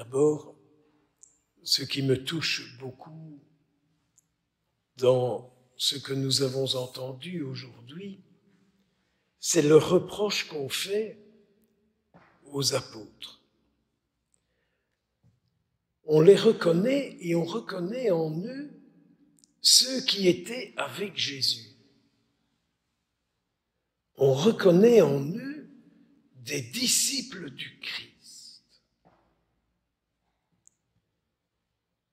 D'abord, ce qui me touche beaucoup dans ce que nous avons entendu aujourd'hui, c'est le reproche qu'on fait aux apôtres. On les reconnaît et on reconnaît en eux ceux qui étaient avec Jésus. On reconnaît en eux des disciples du Christ.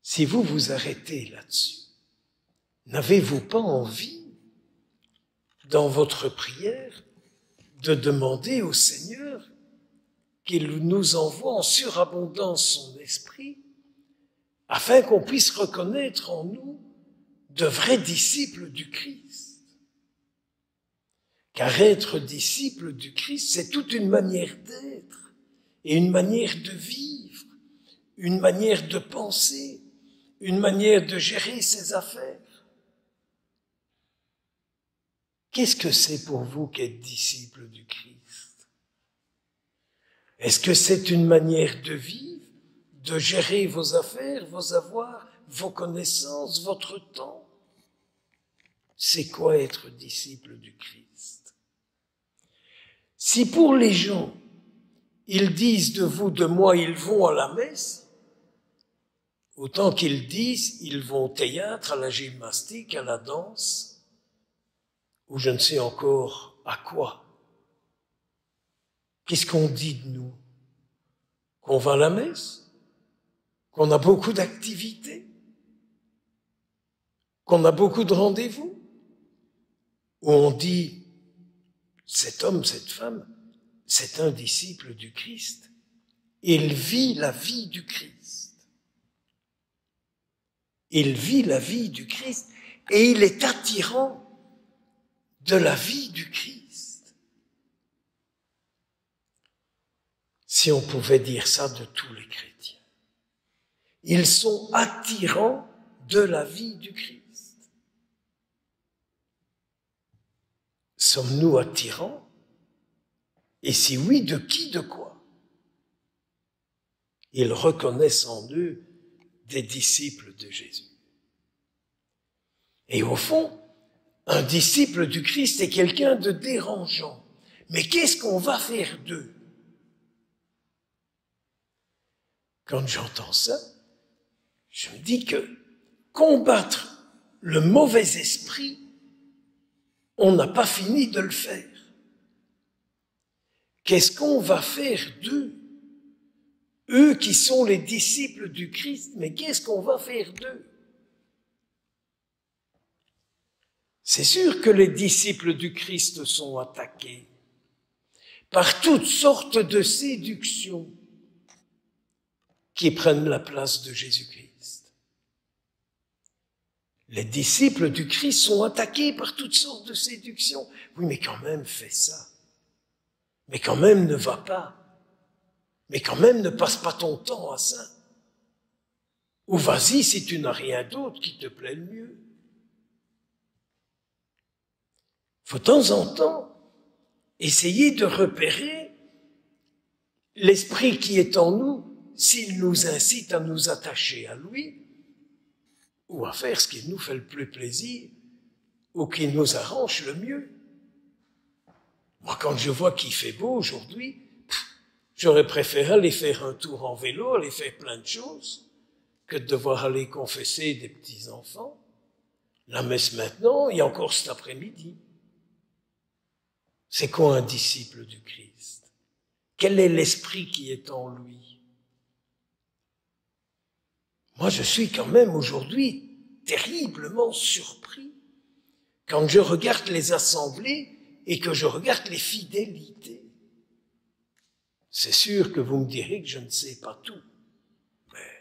Si vous vous arrêtez là-dessus, n'avez-vous pas envie, dans votre prière, de demander au Seigneur qu'il nous envoie en surabondance son esprit, afin qu'on puisse reconnaître en nous de vrais disciples du Christ? Car être disciple du Christ, c'est toute une manière d'être et une manière de vivre, une manière de penser, une manière de gérer ses affaires. Qu'est-ce que c'est pour vous qu'être disciple du Christ? Est-ce que c'est une manière de vivre, de gérer vos affaires, vos avoirs, vos connaissances, votre temps? C'est quoi être disciple du Christ? Si pour les gens, ils disent de vous, de moi, ils vont à la messe, autant qu'ils disent, ils vont au théâtre, à la gymnastique, à la danse, ou je ne sais encore à quoi. Qu'est-ce qu'on dit de nous? Qu'on va à la messe? Qu'on a beaucoup d'activités? Qu'on a beaucoup de rendez-vous? Ou on dit, cet homme, cette femme, c'est un disciple du Christ. Il vit la vie du Christ. Il vit la vie du Christ et il est attirant de la vie du Christ. Si on pouvait dire ça de tous les chrétiens. Ils sont attirants de la vie du Christ. Sommes-nous attirants? Et si oui, de qui, de quoi? Ils reconnaissent en eux des disciples de Jésus. Et au fond, un disciple du Christ est quelqu'un de dérangeant. Mais qu'est-ce qu'on va faire d'eux? Quand j'entends ça, je me dis que combattre le mauvais esprit, on n'a pas fini de le faire. Qu'est-ce qu'on va faire d'eux? Eux qui sont les disciples du Christ, mais qu'est-ce qu'on va faire d'eux? C'est sûr que les disciples du Christ sont attaqués par toutes sortes de séductions qui prennent la place de Jésus-Christ. Les disciples du Christ sont attaqués par toutes sortes de séductions. Oui, mais quand même, fais ça. Mais quand même, ne va pas. Mais quand même, ne passe pas ton temps à ça. Ou vas-y si tu n'as rien d'autre qui te plaît le mieux. Faut de temps en temps essayer de repérer l'esprit qui est en nous, s'il nous incite à nous attacher à lui, ou à faire ce qui nous fait le plus plaisir, ou qui nous arrange le mieux. Moi, quand je vois qu'il fait beau aujourd'hui, j'aurais préféré aller faire un tour en vélo, aller faire plein de choses, que de devoir aller confesser des petits-enfants. La messe maintenant, et encore cet après-midi. C'est quoi un disciple du Christ? Quel est l'esprit qui est en lui? Moi, je suis quand même aujourd'hui terriblement surpris quand je regarde les assemblées et que je regarde les fidélités. C'est sûr que vous me direz que je ne sais pas tout, mais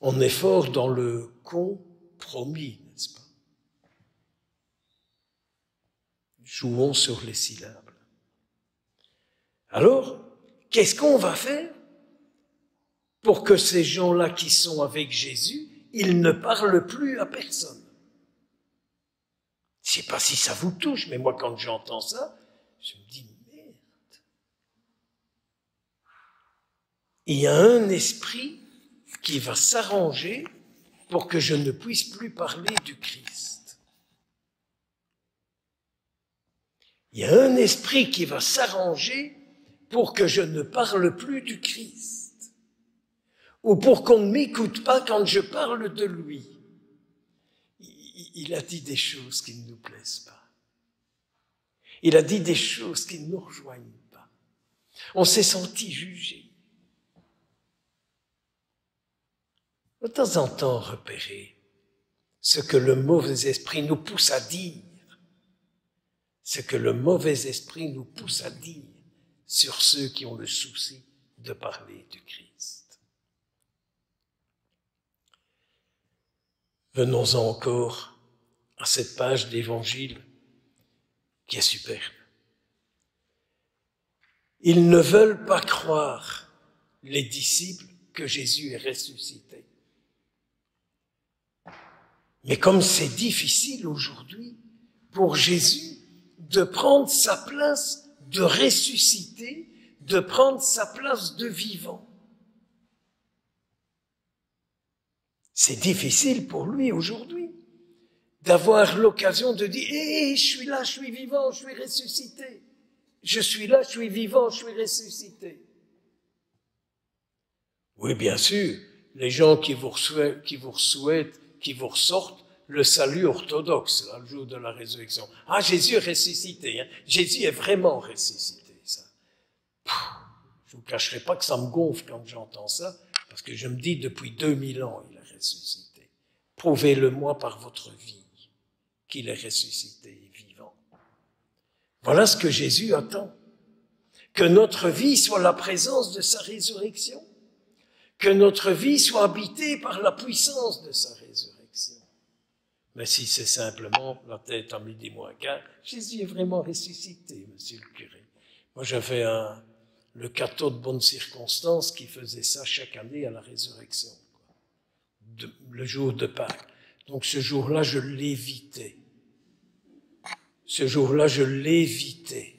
on est fort dans le compromis, n'est-ce pas? Jouons sur les syllabes. Alors, qu'est-ce qu'on va faire pour que ces gens-là qui sont avec Jésus, ils ne parlent plus à personne? Je ne sais pas si ça vous touche, mais moi, quand j'entends ça, je me dis, merde. il y a un esprit qui va s'arranger pour que je ne puisse plus parler du Christ. Il y a un esprit qui va s'arranger pour que je ne parle plus du Christ, ou pour qu'on ne m'écoute pas quand je parle de lui. Il a dit des choses qui ne nous plaisent pas. Il a dit des choses qui ne nous rejoignent pas. On s'est senti jugé. De temps en temps, repérer ce que le mauvais esprit nous pousse à dire, ce que le mauvais esprit nous pousse à dire sur ceux qui ont le souci de parler du Christ. Venons-en encore à cette page d'évangile qui est superbe. Ils ne veulent pas croire, les disciples, que Jésus est ressuscité. Mais comme c'est difficile aujourd'hui pour Jésus de prendre sa place de ressuscité, de prendre sa place de vivant. C'est difficile pour lui aujourd'hui d'avoir l'occasion de dire « Hé, je suis là, je suis vivant, je suis ressuscité. Je suis là, je suis vivant, je suis ressuscité. » Oui, bien sûr, les gens qui vous ressortent le salut orthodoxe, là, le jour de la résurrection. Ah, Jésus est ressuscité, hein. Jésus est vraiment ressuscité, ça. Je vous cacherai pas que ça me gonfle quand j'entends ça, parce que je me dis, depuis 2000 ans, il est ressuscité. Prouvez-le-moi par votre vie qu'il est ressuscité et vivant. Voilà ce que Jésus attend. Que notre vie soit la présence de sa résurrection. Que notre vie soit habitée par la puissance de sa résurrection. Mais si c'est simplement la tête à midi moins quart, Jésus est vraiment ressuscité, monsieur le curé. Moi, j'avais le cateau de bonnes circonstances qui faisait ça chaque année à la résurrection, le jour de Pâques. Donc ce jour-là, je l'évitais. Ce jour-là, je l'évitais.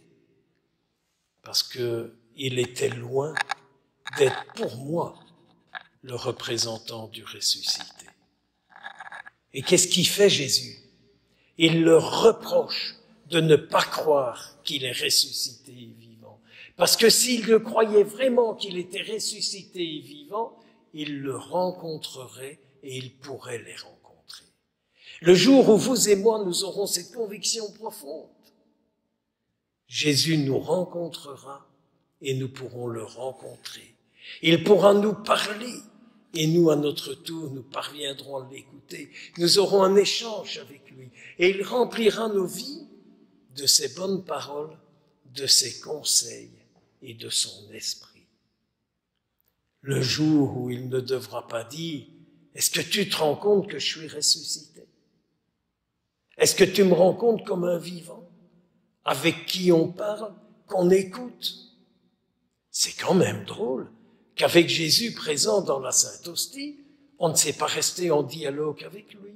Parce que il était loin d'être pour moi le représentant du ressuscité. Et qu'est-ce qu'il fait Jésus? Il leur reproche de ne pas croire qu'il est ressuscité et vivant. Parce que s'il le croyait vraiment qu'il était ressuscité et vivant, il le rencontrerait et il pourrait les rencontrer. Le jour où vous et moi, nous aurons cette conviction profonde, Jésus nous rencontrera et nous pourrons le rencontrer. Il pourra nous parler. Et nous, à notre tour, nous parviendrons à l'écouter. Nous aurons un échange avec lui. Et il remplira nos vies de ses bonnes paroles, de ses conseils et de son esprit. Le jour où il ne devra pas dire « Est-ce que tu te rends compte que je suis ressuscité? Est-ce que tu me rends compte comme un vivant avec qui on parle, qu'on écoute ?» C'est quand même drôle qu'avec Jésus présent dans la Sainte Hostie, on ne s'est pas resté en dialogue avec lui.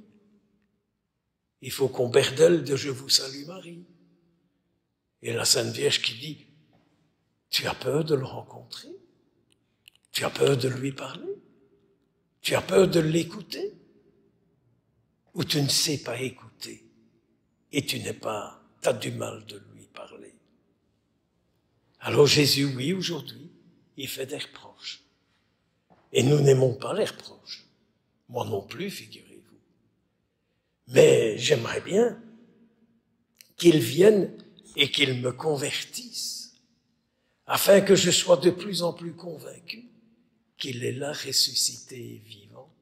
Il faut qu'on berdelle de « Je vous salue Marie ». Et la Sainte Vierge qui dit « Tu as peur de le rencontrer? Tu as peur de lui parler? Tu as peur de l'écouter? Ou tu ne sais pas écouter et t'as du mal de lui parler? » Alors Jésus, oui, aujourd'hui, il fait des reproches. Et nous n'aimons pas les reproches. Moi non plus, figurez-vous. Mais j'aimerais bien qu'il vienne et qu'il me convertisse, afin que je sois de plus en plus convaincu qu'il est là ressuscité et vivant,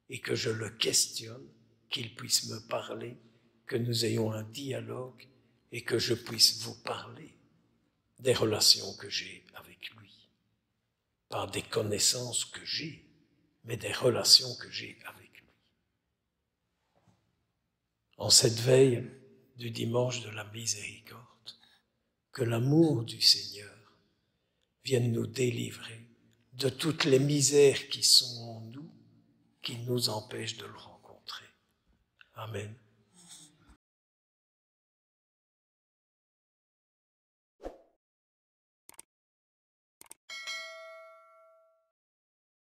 et que je le questionne, qu'il puisse me parler, que nous ayons un dialogue et que je puisse vous parler des relations que j'ai avec lui. Pas des connaissances que j'ai, mais des relations que j'ai avec lui. En cette veille du dimanche de la miséricorde, que l'amour du Seigneur vienne nous délivrer de toutes les misères qui sont en nous, qui nous empêchent de le rencontrer. Amen.